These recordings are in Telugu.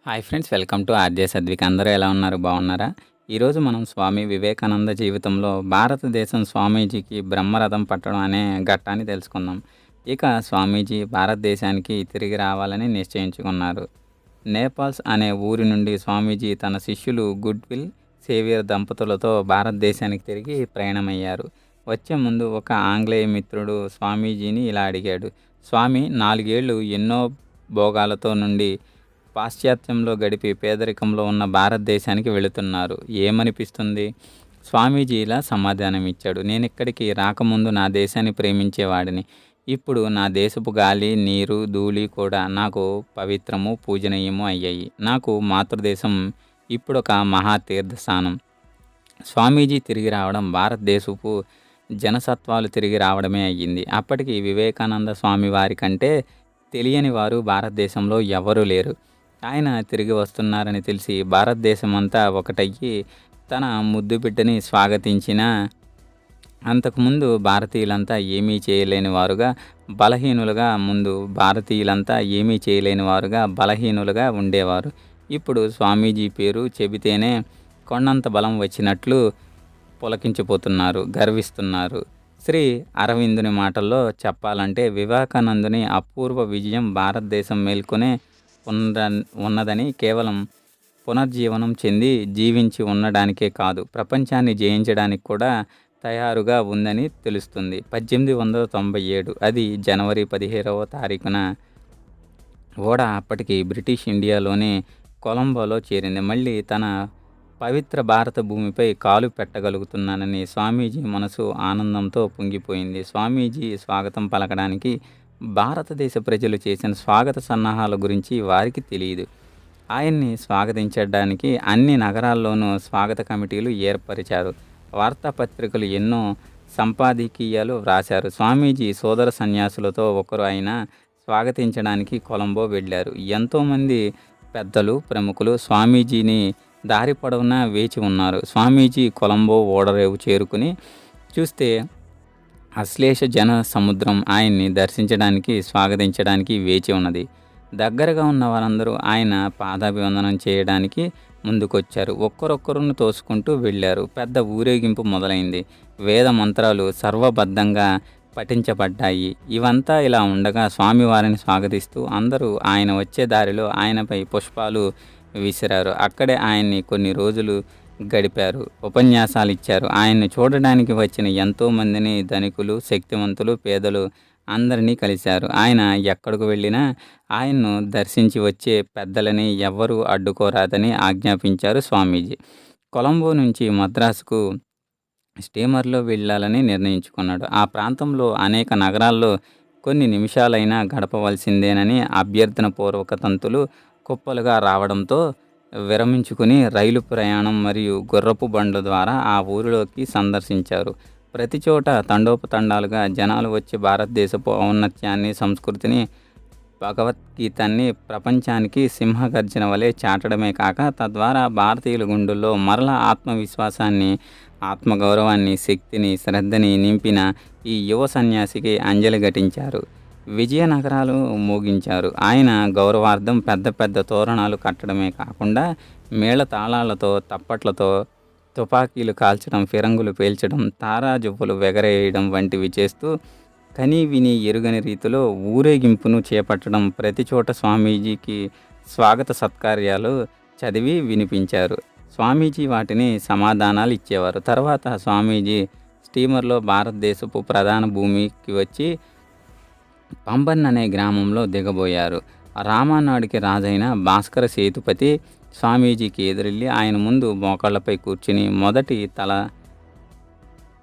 Hi friends, welcome to RJ Sadvik. అందరూ ఎలా ఉన్నారు? బాగున్నారా? ఈరోజు మనం స్వామి వివేకానంద జీవితంలో భారతదేశం స్వామీజీకి బ్రహ్మరథం పట్టడం అనే ఘట్టాన్ని తెలుసుకుందాం. ఇక స్వామీజీ భారతదేశానికి తిరిగి రావాలని నిశ్చయించుకున్నారు. నేపాల్స్ అనే ఊరి నుండి స్వామీజీ తన శిష్యులు గుడ్విల్ సేవియర్ దంపతులతో భారతదేశానికి తిరిగి ప్రయాణమయ్యారు. వచ్చే ముందు ఒక ఆంగ్లేయ మిత్రుడు స్వామీజీని ఇలా అడిగాడు: స్వామి, 4 ఏళ్ళు ఎన్నో భోగాలతో నుండి పాశ్చాత్యంలో గడిపి పేదరికంలో ఉన్న భారతదేశానికి వెళుతున్నారు, ఏమనిపిస్తుంది? స్వామీజీ ఇలా సమాధానమిచ్చాడు: నేనిక్కడికి రాకముందు నా దేశాన్ని ప్రేమించేవాడిని. ఇప్పుడు నా దేశపు గాలి, నీరు, ధూళి కూడా నాకు పవిత్రము, పూజనీయము అయ్యాయి. నాకు మాతృదేశం ఇప్పుడొక మహాతీర్థస్థానం. స్వామీజీ తిరిగి రావడం భారతదేశపు జనసత్వాలు తిరిగి రావడమే అయ్యింది. అప్పటికి వివేకానంద స్వామి వారి కంటే తెలియని వారు భారతదేశంలో ఎవరూ లేరు. ఆయన తిరిగి వస్తున్నారని తెలిసి భారతదేశమంతా ఒకటయ్యి తన ముద్దు బిడ్డని స్వాగతించిన అంతకుముందు భారతీయులంతా ఏమీ చేయలేని వారుగా బలహీనులుగా ఉండేవారు. ఇప్పుడు స్వామీజీ పేరు చెబితేనే కొండంత బలం వచ్చినట్లు పులకించిపోతున్నారు, గర్విస్తున్నారు. శ్రీ అరవిందుని మాటల్లో చెప్పాలంటే వివేకానందుని అపూర్వ విజయం భారతదేశం మేల్కొనే ఉన్నదని, కేవలం పునర్జీవనం చెంది జీవించి ఉండడానికే కాదు, ప్రపంచాన్ని జయించడానికి కూడా తయారుగా ఉందని తెలుస్తుంది. 1897 అది జనవరి 17వ తారీఖున ఓడ అప్పటికి బ్రిటిష్ ఇండియాలోని కొలంబోలో చేరింది. మళ్ళీ తన పవిత్ర భారత భూమిపై కాలు పెట్టగలుగుతున్నానని స్వామీజీ మనసు ఆనందంతో పొంగిపోయింది. స్వామీజీ స్వాగతం పలకడానికి భారతదేశ ప్రజలు చేసిన స్వాగత సన్నాహాల గురించి వారికి తెలియదు. ఆయన్ని స్వాగతించడానికి అన్ని నగరాల్లోనూ స్వాగత కమిటీలు ఏర్పరిచారు. వార్తాపత్రికలు ఎన్నో సంపాదకీయాలు వ్రాశారు. స్వామీజీ సోదర సన్యాసులతో ఒకరు అయినా స్వాగతించడానికి కొలంబో వెళ్ళారు. ఎంతోమంది పెద్దలు, ప్రముఖులు స్వామీజీని దారి పొడవునా వేచి ఉన్నారు. స్వామీజీ కొలంబో ఓడరేవు చేరుకుని చూస్తే అశ్లేష జన సముద్రం ఆయన్ని దర్శించడానికి, స్వాగతించడానికి వేచి ఉన్నది. దగ్గరగా ఉన్న వారందరూ ఆయన పాదాభివందనం చేయడానికి ముందుకొచ్చారు. ఒక్కరొక్కరును తోసుకుంటూ వెళ్ళారు. పెద్ద ఊరేగింపు మొదలైంది. వేద మంత్రాలు సర్వబద్ధంగా పఠించబడ్డాయి. ఇవంతా ఇలా ఉండగా స్వామివారిని స్వాగతిస్తూ అందరూ ఆయన వచ్చే దారిలో ఆయనపై పుష్పాలు విసిరారు. అక్కడే ఆయన్ని కొన్ని రోజులు గడిపారు. ఉపన్యాసాలు ఇచ్చారు. ఆయన్ని చూడడానికి వచ్చిన ఎంతోమందిని, ధనికులు, శక్తివంతులు, పేదలు అందరినీ కలిశారు. ఆయన ఎక్కడికి వెళ్ళినా ఆయన్ను దర్శించి వచ్చే పెద్దలని ఎవ్వరూ అడ్డుకోరాదని ఆజ్ఞాపించారు స్వామీజీ. కొలంబో నుంచి మద్రాసుకు స్టీమర్లో వెళ్ళాలని నిర్ణయించుకున్నాడు. ఆ ప్రాంతంలో అనేక నగరాల్లో కొన్ని నిమిషాలైనా గడపవలసిందేనని అభ్యర్థన పూర్వక తంతులు కుప్పలుగా రావడంతో విరమించుకుని రైలు ప్రయాణం మరియు గుర్రపు బండ్ల ద్వారా ఆ ఊరిలోకి సందర్శించారు. ప్రతి చోట తండోపతండాలుగా జనాలు వచ్చి భారతదేశపు ఔన్నత్యాన్ని, సంస్కృతిని, భగవద్గీతాన్ని ప్రపంచానికి సింహగర్జన వలె చాటడమే కాక తద్వారా భారతీయుల గుండెల్లో మరల ఆత్మవిశ్వాసాన్ని, ఆత్మగౌరవాన్ని, శక్తిని, శ్రద్ధని నింపిన ఈ యువ సన్యాసికి అంజలి ఘటించారు. విజయనగరాలు మోగించారు. ఆయన గౌరవార్థం పెద్ద పెద్ద తోరణాలు కట్టడమే కాకుండా మేళ తాళాలతో, తప్పట్లతో తుపాకీలు కాల్చడం, ఫిరంగులు పేల్చడం, తారాజువ్వలు వెగరేయడం వంటివి చేస్తూ కనీ విని ఎరుగని రీతిలో ఊరేగింపును చేపట్టడం, ప్రతి చోట స్వామీజీకి స్వాగత సత్కార్యాలు చదివి వినిపించారు. స్వామీజీ వాటిని సమాధానాలు ఇచ్చేవారు. తర్వాత స్వామీజీ స్టీమర్లో భారతదేశపు ప్రధాన భూమికి వచ్చి పంబన్ అనే గ్రామంలో దిగబోయారు. రామానాడుకి రాజైన భాస్కర సేతుపతి స్వామీజీకి ఎదురెళ్ళి ఆయన ముందు మోకాళ్లపై కూర్చుని మొదటి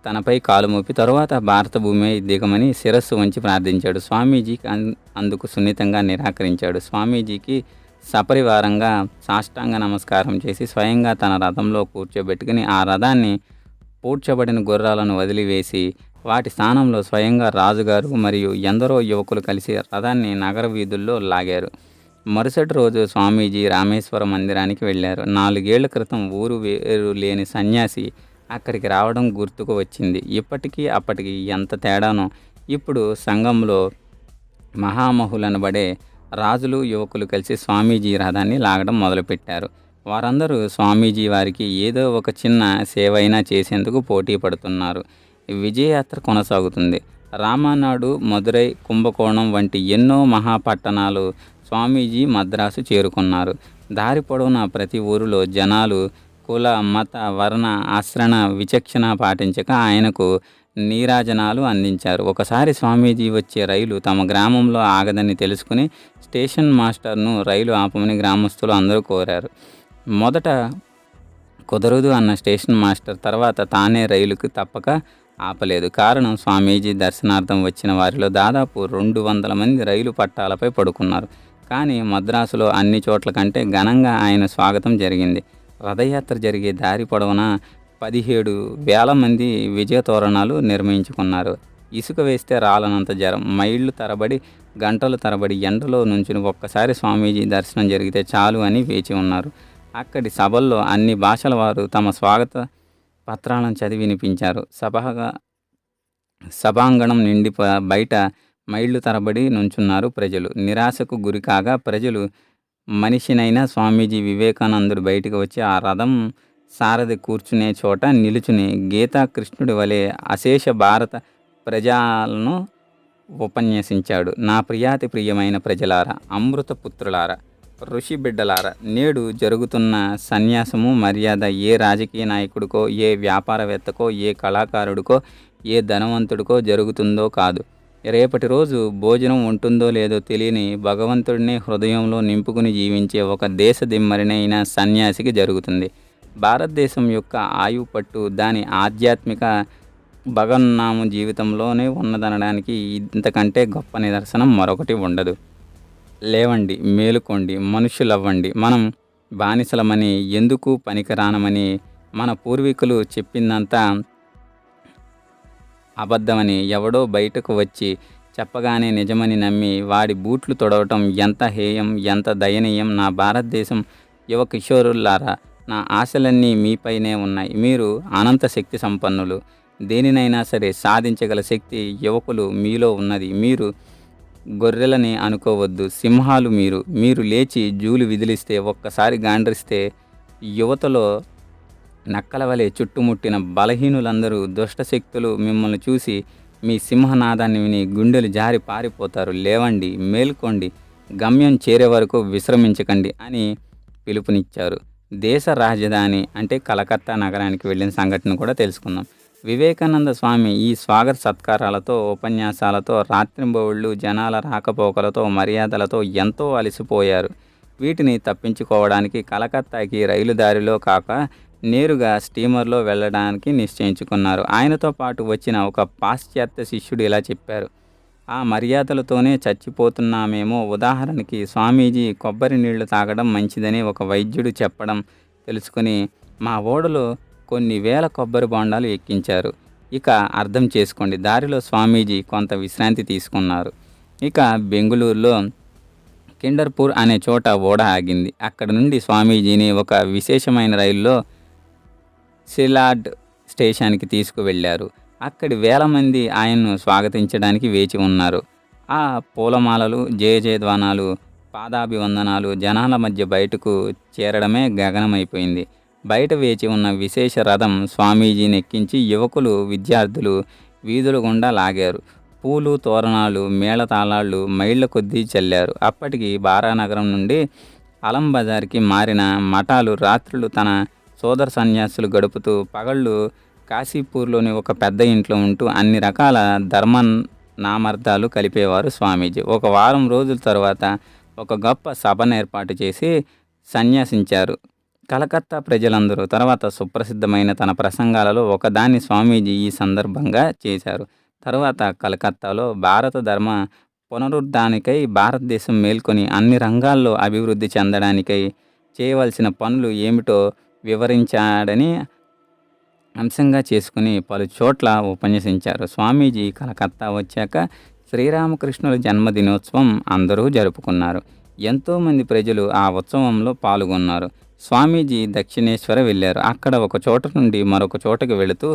తనపై కాలు మోపి తరువాత భారత భూమి దిగమని శిరస్సు వంచి ప్రార్థించాడు. స్వామీజీకి అందుకు సున్నితంగా నిరాకరించాడు. స్వామీజీకి సపరివారంగా సాష్టాంగ నమస్కారం చేసి స్వయంగా తన రథంలో కూర్చోబెట్టుకుని ఆ రథాన్ని పూడ్చబడిన గుర్రాలను వదిలివేసి వాటి స్థానంలో స్వయంగా రాజుగారు మరియు ఎందరో యువకులు కలిసి రథాన్ని నగర వీధుల్లో లాగారు. మరుసటి రోజు స్వామీజీ రామేశ్వర మందిరానికి వెళ్ళారు. 4 ఏళ్ల క్రితం ఊరు వేరు లేని సన్యాసి అక్కడికి రావడం గుర్తుకు వచ్చింది. ఇప్పటికీ అప్పటికి ఎంత తేడానో. ఇప్పుడు సంఘంలో మహామహులనబడే రాజులు, యువకులు కలిసి స్వామీజీ రథాన్ని లాగడం మొదలుపెట్టారు. వారందరూ స్వామీజీ వారికి ఏదో ఒక చిన్న సేవైనా చేసేందుకు పోటీ పడుతున్నారు. ఈ విజయయాత్ర కొనసాగుతుంది. రామనాడు, మదురై, కుంభకోణం వంటి ఎన్నో మహాపట్టణాలు స్వామీజీ మద్రాసు చేరుకున్నారు. దారి పొడవునా ప్రతి ఊరిలో జనాలు కుల, మత, వర్ణ, ఆశ్రమ విచక్షణ పాటించక ఆయనకు నీరాజనాలు అందించారు. ఒకసారి స్వామీజీ వచ్చే రైలు తమ గ్రామంలో ఆగదని తెలుసుకుని స్టేషన్ మాస్టర్ను రైలు ఆపమని గ్రామస్తులు అందరూ కోరారు. మొదట కుదరదు అన్న స్టేషన్ మాస్టర్ తర్వాత తానే రైలుకు తప్పక ఆపలేదు. కారణం స్వామీజీ దర్శనార్థం వచ్చిన వారిలో దాదాపు 200 మంది రైలు పట్టాలపై పడుకున్నారు. కానీ మద్రాసులో అన్ని చోట్ల కంటే ఘనంగా ఆయన స్వాగతం జరిగింది. రథయాత్ర జరిగే దారి పొడవునా 17,000 మంది విజయ తోరణాలు నిర్మించుకున్నారు. ఇసుక వేస్తే రాలనంత జనం మైళ్ళు తరబడి, గంటల తరబడి ఎండలో నుంచుని ఒక్కసారి స్వామీజీ దర్శనం జరిగితే చాలు అని వేచి ఉన్నారు. అక్కడి సభల్లో అన్ని భాషల వారు తమ స్వాగత పత్రాలను చదివి వినిపించారు. సభాంగణం నిండి బయట మైళ్ళు తరబడి నుంచున్నారు ప్రజలు. నిరాశకు గురికాగా ప్రజలు మనిషినైనా స్వామీజీ వివేకానందుడు బయటికి వచ్చి ఆ రథం సారథి కూర్చునే చోట నిలుచుని గీతా కృష్ణుడి వలె అశేష భారత ప్రజలను ఉపన్యసించాడు. నా ప్రియాతి ప్రియమైన ప్రజలారా, అమృత పుత్రులారా, ఋషి బిడ్డలారా, నేడు జరుగుతున్న సన్యాసము మర్యాద ఏ రాజకీయ నాయకుడికో, ఏ వ్యాపారవేత్తకో, ఏ కళాకారుడికో, ఏ ధనవంతుడికో జరుగుతుందో కాదు. రేపటి రోజు భోజనం ఉంటుందో లేదో తెలియని భగవంతుడిని హృదయంలో నింపుకుని జీవించే ఒక దేశ దిమ్మరినైన సన్యాసికి జరుగుతుంది. భారతదేశం యొక్క ఆయువు పట్టు దాని ఆధ్యాత్మిక భగవన్నామ జీవితంలోనే ఉన్నదనడానికి ఇంతకంటే గొప్ప నిదర్శనం మరొకటి ఉండదు. లేవండి, మేలుకోండి, మనుషులవ్వండి. మనం బానిసలమని, ఎందుకు పనికిరానమని, మన పూర్వీకులు చెప్పిందంతా అబద్ధమని ఎవడో బయటకు వచ్చి చెప్పగానే నిజమని నమ్మి వాడి బూట్లు తొడవటం ఎంత హేయం, ఎంత దయనీయం. నా భారతదేశం యువ కిషోరులారా, నా ఆశలన్నీ మీపైనే ఉన్నాయి. మీరు అనంత శక్తి సంపన్నులు. దేనినైనా సరే సాధించగల శక్తి యువకులు మీలో ఉన్నది. మీరు గొర్రెలని అనుకోవద్దు, సింహాలు మీరు. మీరు లేచి జూలు విదిలిస్తే, ఒక్కసారి గాండ్రిస్తే యువతలో నక్కల వలె చుట్టుముట్టిన బలహీనులందరూ దుష్టశక్తులు మిమ్మల్ని చూసి మీ సింహనాదాన్ని విని గుండెలు జారి పారిపోతారు. లేవండి, మేల్కోండి, గమ్యం చేరే వరకు విశ్రమించకండి అని పిలుపునిచ్చారు. దేశ రాజధాని అంటే కలకత్తా నగరానికి వెళ్ళిన సంఘటన కూడా తెలుసుకుందాం. వివేకానంద స్వామి ఈ స్వాగత సత్కారాలతో, ఉపన్యాసాలతో, రాత్రింబవళ్ళు జనాల రాకపోకలతో, మర్యాదలతో ఎంతో అలసిపోయారు. వీటిని తప్పించుకోవడానికి కలకత్తాకి రైలు దారిలో కాక నేరుగా స్టీమర్లో వెళ్ళడానికి నిశ్చయించుకున్నారు. ఆయనతో పాటు వచ్చిన ఒక పాశ్చాత్య శిష్యుడు ఇలా చెప్పారు: ఆ మర్యాదలతోనే చచ్చిపోతున్నామేమో. ఉదాహరణకి స్వామీజీ కొబ్బరి నీళ్లు తాగడం మంచిదని ఒక వైద్యుడు చెప్పడం తెలుసుకుని మా ఓడలో కొన్ని వేల కొబ్బరి బొండాలు ఎక్కించారు. ఇక అర్థం చేసుకోండి. దారిలో స్వామీజీ కొంత విశ్రాంతి తీసుకున్నారు. ఇక బెంగుళూరులో కిండర్పూర్ అనే చోట ఓడ ఆగింది. అక్కడ నుండి స్వామీజీని ఒక విశేషమైన రైల్లో సిలాడ్ స్టేషన్కి తీసుకువెళ్ళారు. అక్కడి 1000 మంది ఆయన్ను స్వాగతించడానికి వేచి ఉన్నారు. ఆ పూలమాలలు, జయజయధ్వానాలు, పాదాభివందనాలు జనాల మధ్య బయటకు చేరడమే గగనమైపోయింది. బయట వేచి ఉన్న విశేష రథం స్వామీజీని ఎక్కించి యువకులు, విద్యార్థులు వీధుల గుండా లాగారు. పూలు, తోరణాలు, మేళతాళాళ్ళు మైళ్ళ కొద్దీ చల్లారు. అప్పటికి బారానగరం నుండి అలం బజార్కి మారిన మఠాలు రాత్రులు తన సోదర సన్యాసులు గడుపుతూ, పగళ్ళు కాశీపూర్లోని ఒక పెద్ద ఇంట్లో ఉంటూ అన్ని రకాల ధర్మ నామర్థాలు కలిపేవారు స్వామీజీ. ఒక వారం రోజుల తర్వాత ఒక గొప్ప సభను ఏర్పాటు చేసి సన్యాసించారు. కలకత్తా ప్రజలందరూ తర్వాత సుప్రసిద్ధమైన తన ప్రసంగాలలో ఒకదాన్ని స్వామీజీ ఈ సందర్భంగా చేశారు. తర్వాత కలకత్తాలో భారత ధర్మ పునరుద్ధానికై, భారతదేశం మేల్కొని అన్ని రంగాల్లో అభివృద్ధి చెందడానికై చేయవలసిన పనులు ఏమిటో వివరించాడని అంశంగా చేసుకుని పలు చోట్ల ఉపన్యసించారు. స్వామీజీ కలకత్తా వచ్చాక శ్రీరామకృష్ణుల జన్మదినోత్సవం అందరూ జరుపుకున్నారు. ఎంతోమంది ప్రజలు ఆ ఉత్సవంలో పాల్గొన్నారు. స్వామీజీ దక్షిణేశ్వర వెళ్ళారు. అక్కడ ఒక చోట నుండి మరొక చోటకు వెళుతూ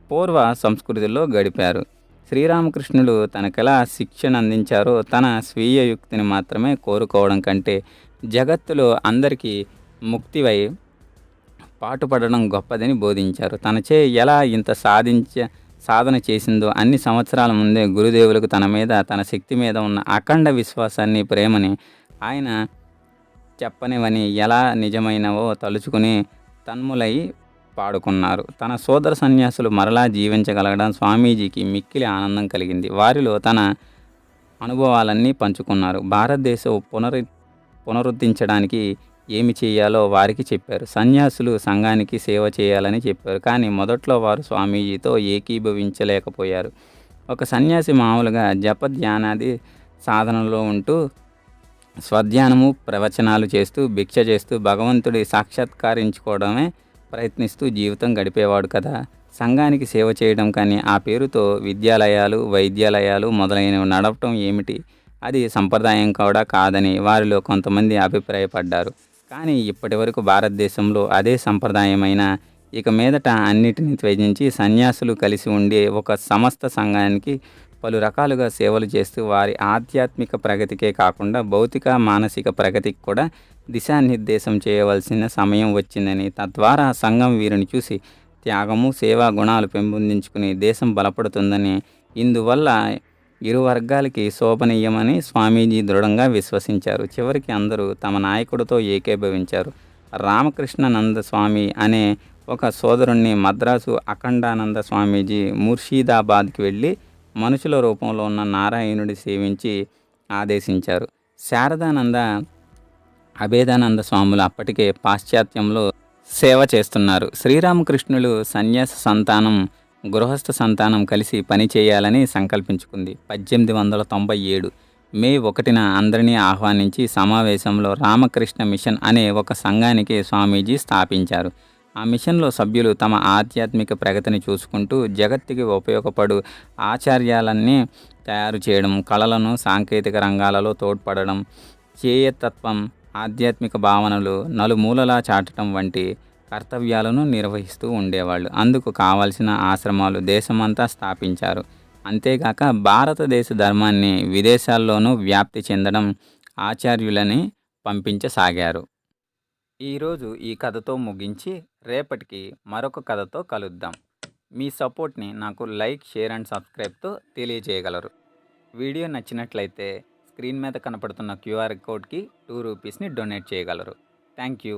పూర్వ సంస్కృతిలో గడిపారు. శ్రీరామకృష్ణులు తనకెలా శిక్షణ అందించారో తన స్వీయ యుక్తిని మాత్రమే కోరుకోవడం కంటే జగత్తులో అందరికీ ముక్తివై పాటుపడడం గొప్పదని బోధించారు. తనచే ఎలా ఇంత సాధన చేసిందో అన్ని సంవత్సరాల ముందే గురుదేవులకు తన మీద, తన శక్తి మీద ఉన్న అఖండ విశ్వాసాన్ని, ప్రేమని ఆయన చెప్పనివని ఎలా నిజమైనవో తలుచుకుని తన్ములై పాడుకున్నారు. తన సోదర సన్యాసులు మరలా జీవించగలగడం స్వామీజీకి మిక్కిలి ఆనందం కలిగింది. వారిలో తన అనుభవాలన్నీ పంచుకున్నారు. భారతదేశం పునరుద్ధరించడానికి ఏమి చేయాలో వారికి చెప్పారు. సన్యాసులు సంఘానికి సేవ చేయాలని చెప్పారు. కానీ మొదట్లో వారు స్వామీజీతో ఏకీభవించలేకపోయారు. ఒక సన్యాసి మామూలుగా జప ధ్యానాది సాధనలో ఉంటూ స్వధ్యానము, ప్రవచనాలు చేస్తూ, భిక్ష చేస్తూ భగవంతుడి సాక్షాత్కరించుకోవడమే ప్రయత్నిస్తూ జీవితం గడిపేవాడు కదా. సంఘానికి సేవ చేయడం కానీ, ఆ పేరుతో విద్యాలయాలు, వైద్యాలయాలు మొదలైనవి నడపటం ఏమిటి? అది సంప్రదాయం కూడా కాదని వారిలో కొంతమంది అభిప్రాయపడ్డారు. కానీ ఇప్పటి వరకు భారతదేశంలో అదే సంప్రదాయమైన ఇక మీదట అన్నిటినీ త్యజించి సన్యాసులు కలిసి ఉండే ఒక సమస్త సంఘానికి పలు రకాలుగా సేవలు చేస్తూ వారి ఆధ్యాత్మిక ప్రగతికే కాకుండా భౌతిక, మానసిక ప్రగతికి కూడా దిశానిర్దేశం చేయవలసిన సమయం వచ్చిందని, తద్వారా సంఘం వీరిని చూసి త్యాగము, సేవా గుణాలు పెంపొందించుకుని దేశం బలపడుతుందని, ఇందువల్ల ఇరు వర్గాలకి శోభనీయమని స్వామీజీ దృఢంగా విశ్వసించారు. చివరికి అందరూ తమ నాయకుడితో ఏకీభవించారు. రామకృష్ణానంద స్వామి అనే ఒక సోదరుణ్ణి మద్రాసు అఖండానంద స్వామీజీ ముర్షిదాబాద్కి వెళ్ళి మనుషుల రూపంలో ఉన్న నారాయణుడి సేవించి ఆదేశించారు. శారదానంద, అభేదానంద స్వాములు అప్పటికే పాశ్చాత్యంలో సేవ చేస్తున్నారు. శ్రీరామకృష్ణులు సన్యాస సంతానం, గృహస్థ సంతానం కలిసి పనిచేయాలని సంకల్పించుకుంది. 1897 మే 1న అందరినీ ఆహ్వానించి సమావేశంలో రామకృష్ణ మిషన్ అనే ఒక సంఘానికి స్వామీజీ స్థాపించారు. ఆ మిషన్లో సభ్యులు తమ ఆధ్యాత్మిక ప్రగతిని చూసుకుంటూ జగత్తుకి ఉపయోగపడు ఆచార్యాలన్నీ తయారు చేయడం, కళలను, సాంకేతిక రంగాలలో తోడ్పడడం, చేయతత్వం, ఆధ్యాత్మిక భావనలు నలుమూలలా చాటడం వంటి కర్తవ్యాలను నిర్వహిస్తూ ఉండేవాళ్ళు. అందుకు కావాల్సిన ఆశ్రమాలు దేశమంతా స్థాపించారు. అంతేగాక భారతదేశ ధర్మాన్ని విదేశాల్లోనూ వ్యాప్తి చెందడం ఆచార్యులని పంపించసాగారు. ఈరోజు ఈ కథతో ముగించి రేపటికి మరొక కథతో కలుద్దాం. మీ సపోర్ట్ని నాకు లైక్, షేర్ అండ్ సబ్స్క్రైబ్తో తెలియజేయగలరు. వీడియో నచ్చినట్లయితే స్క్రీన్ మీద కనపడుతున్న QR కోడ్కి 2 రూపీస్ని డొనేట్ చేయగలరు. Thank you.